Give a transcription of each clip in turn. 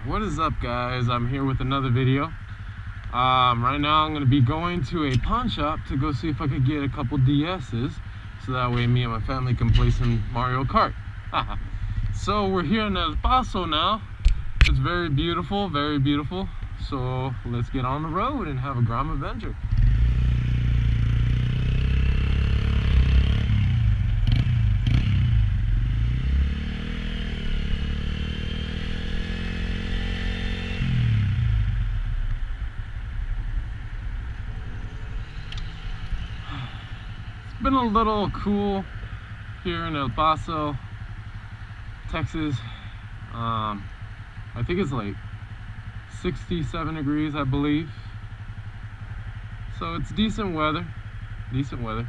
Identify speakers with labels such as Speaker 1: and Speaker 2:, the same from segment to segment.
Speaker 1: What is up, guys? I'm here with another video. Right now I'm going to be going to a pawn shop to go see if I could get a couple DS's, so that way me and my family can play some Mario Kart. So we're here in El Paso now. It's very beautiful, very beautiful. So let's get on the road and have a grom adventure. It's been a little cool here in El Paso, Texas. I think it's like 67 degrees, I believe. So it's decent weather, decent weather.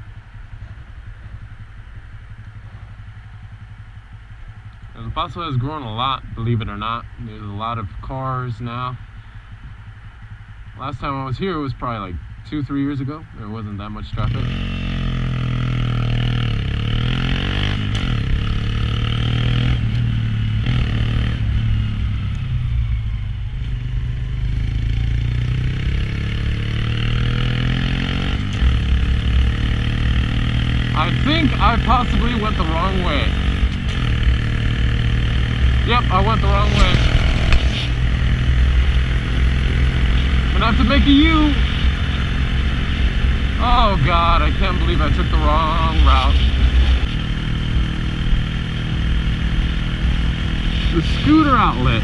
Speaker 1: El Paso has grown a lot, believe it or not. There's a lot of cars now. Last time I was here, it was probably like 2-3 years ago. There wasn't that much traffic. I think I possibly went the wrong way. Yep, I went the wrong way. I'm gonna have to make a U. Oh God, I can't believe I took the wrong route. The scooter outlet.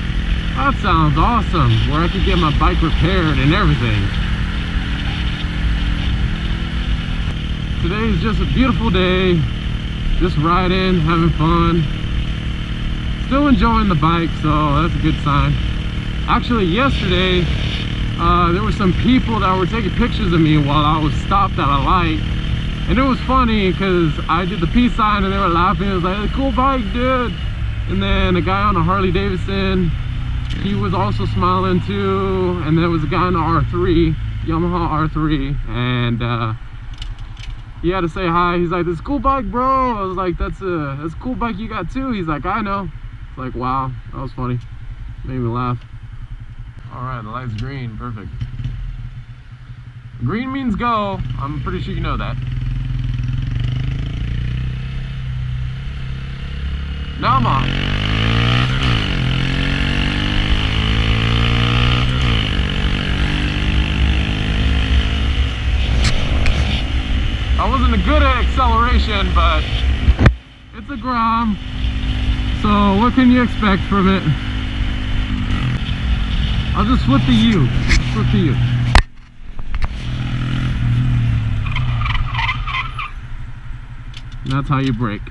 Speaker 1: That sounds awesome. Where I could get my bike repaired and everything. Today is just a beautiful day, just riding, having fun, still enjoying the bike, so that's a good sign. Actually, yesterday there were some people that were taking pictures of me while I was stopped at a light, and it was funny because I did the peace sign and they were laughing. It was like, cool bike, dude. And then a guy on a Harley Davidson, he was also smiling too, and there was a guy on the R3, Yamaha R3, and he had to say hi. He's like, this cool bike, bro. I was like, that's a cool bike you got too. He's like, I know. It's like, wow, that was funny. Made me laugh. All right, the light's green, perfect. Green means go. I'm pretty sure you know that. Now I'm on. I wasn't good at acceleration, but it's a grom, so what can you expect from it? I'll just flip the U. Flip the U. And that's how you brake.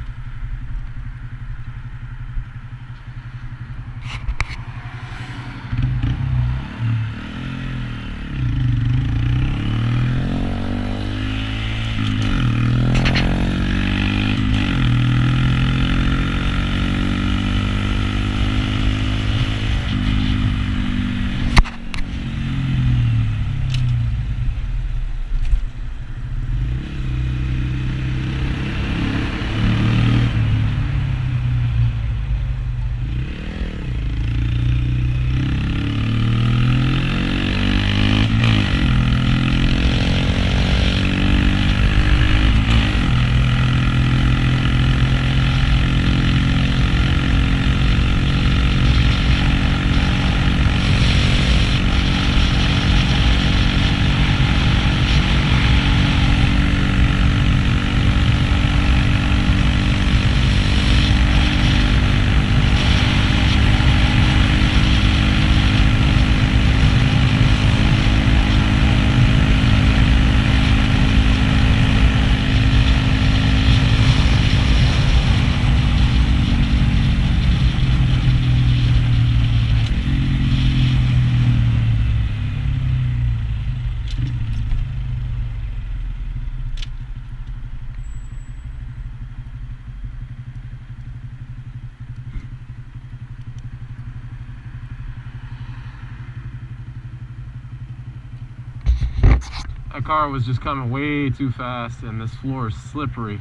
Speaker 1: That car was just coming way too fast, and this floor is slippery.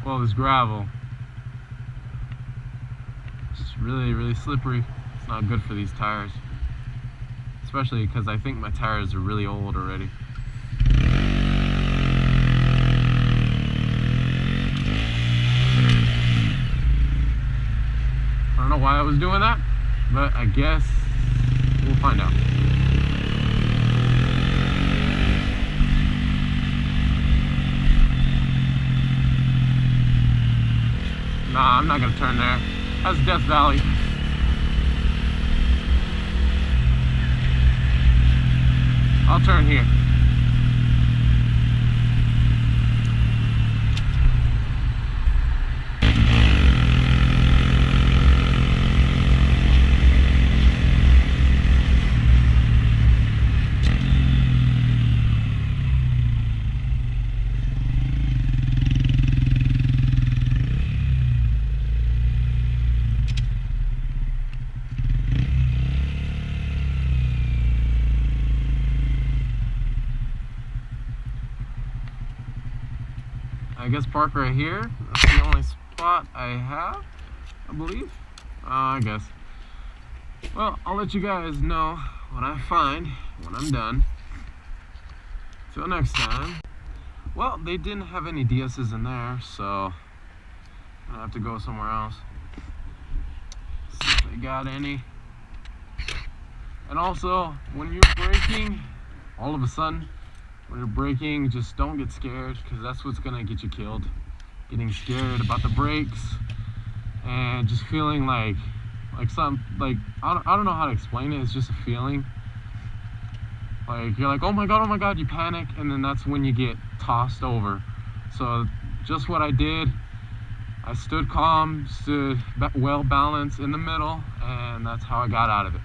Speaker 1: Well, this gravel. It's really, really slippery. It's not good for these tires, especially because I think my tires are really old already. I don't know why I was doing that, but I guess we'll find out. Nah, I'm not gonna turn there. That's Death Valley. I'll turn here. I guess park right here. That's the only spot I have, I believe. I guess. Well, I'll let you guys know what I find when I'm done. Till next time. Well, they didn't have any DS's in there, so I have to go somewhere else. See if they got any. And also, when you're braking, all of a sudden, when you're braking, just don't get scared, because that's what's gonna get you killed. Getting scared about the brakes and just feeling like something, like I don't know how to explain it. It's just a feeling. Like you're like, oh my god, you panic, and then that's when you get tossed over. So just what I did, I stood calm, stood well balanced in the middle, and that's how I got out of it.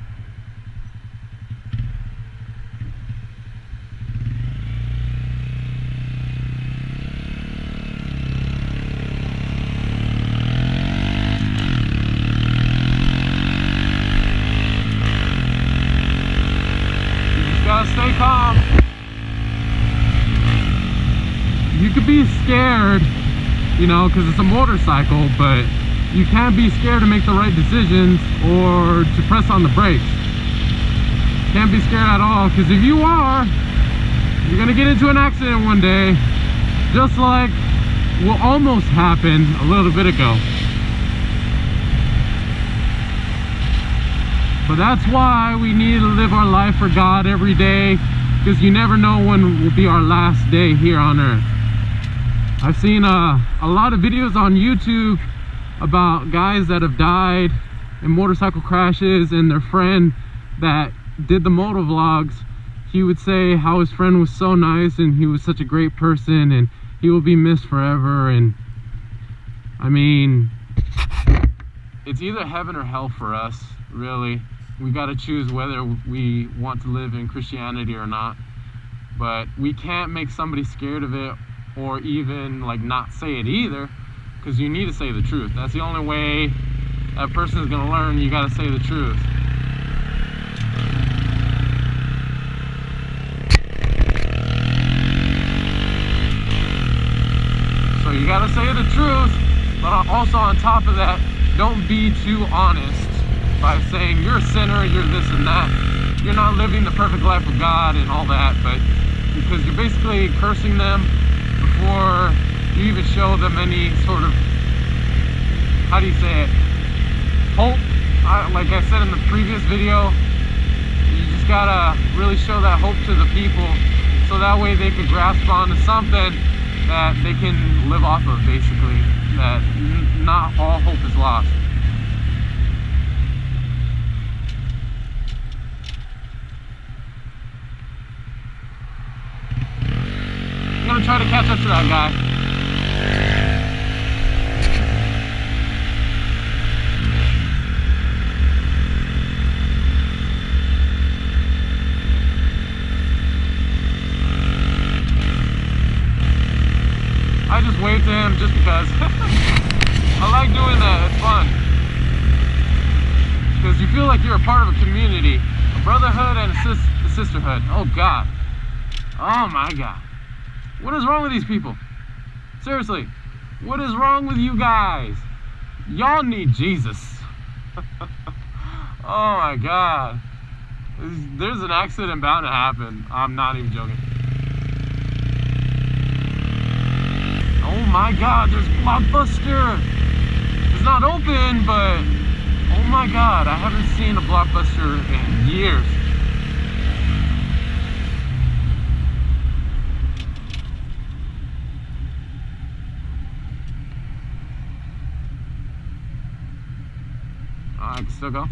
Speaker 1: Stay calm. You could be scared, you know, because it's a motorcycle, but you can't be scared to make the right decisions or to press on the brakes. Can't be scared at all, because if you are, you're gonna get into an accident one day, just like what almost happened a little bit ago. But that's why we need to live our life for God every day, because you never know when will be our last day here on earth. I've seen a lot of videos on YouTube about guys that have died in motorcycle crashes, and their friend that did the moto vlogs, he would say how his friend was so nice and he was such a great person and he will be missed forever. And I mean, it's either heaven or hell for us, really. We got to choose whether we want to live in Christianity or not. But we can't make somebody scared of it, or even like not say it either, because you need to say the truth. That's the only way that person is going to learn. You got to say the truth. So you got to say the truth, but also on top of that, don't be too honest by saying you're a sinner, you're this and that. You're not living the perfect life of God and all that, but because you're basically cursing them before you even show them any sort of, how do you say it, hope. Like I said in the previous video, you just gotta really show that hope to the people, so that way they could grasp onto something that they can live off of, basically, that not all hope is lost. I'm gonna try to catch up to that guy. I just waved to him just because. I like doing that, it's fun. Because you feel like you're a part of a community, a brotherhood and a sisterhood. Oh God. Oh my God. What is wrong with these people? Seriously, what is wrong with you guys? Y'all need Jesus. Oh my god. There's an accident bound to happen. I'm not even joking. Oh my god, there's Blockbuster. It's not open, but oh my god, I haven't seen a Blockbuster in years. I can still go.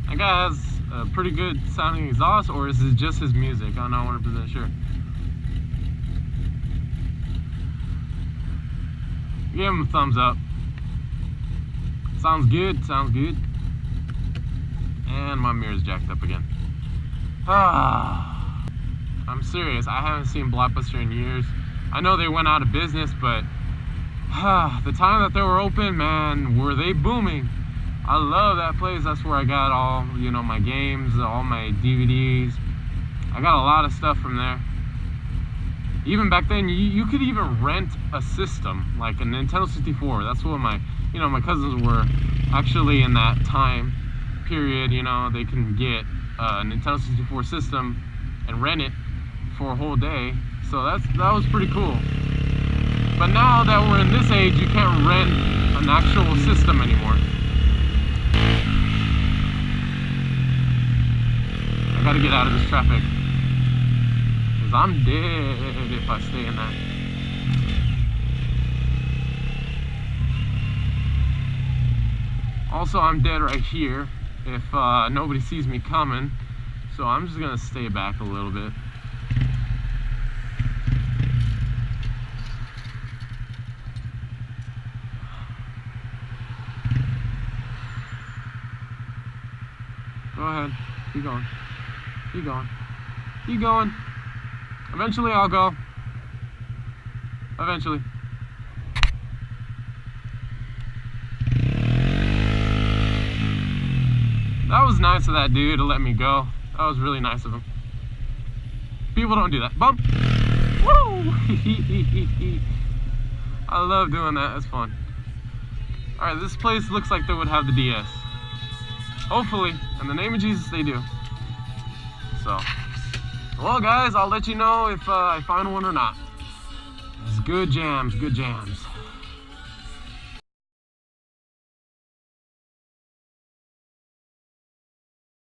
Speaker 1: That guy has a pretty good sounding exhaust, or is it just his music? I'm not 100% sure. Give him a thumbs up. Sounds good, sounds good. And my mirror's jacked up again. I'm serious, I haven't seen Blockbuster in years. I know they went out of business, but the time that they were open, man, were they booming. I love that place. That's where I got all, you know, my games, all my DVDs. I got a lot of stuff from there. Even back then, you could even rent a system, like a Nintendo 64. That's what my cousins were actually in that time period. You know, they can get a Nintendo 64 system and rent it for a whole day. So that was pretty cool. But now that we're in this age, you can't rent an actual system anymore. I gotta get out of this traffic, because I'm dead if I stay in that. Also, I'm dead right here if nobody sees me coming, so I'm just gonna stay back a little bit. Go ahead, keep going. Keep going. Keep going. Eventually I'll go. Eventually. That was nice of that dude to let me go. That was really nice of him. People don't do that. Bump! Woo! I love doing that. It's fun. Alright, this place looks like they would have the DS. Hopefully, in the name of Jesus, they do. So, well guys, I'll let you know if I find one or not. It's good jams, good jams.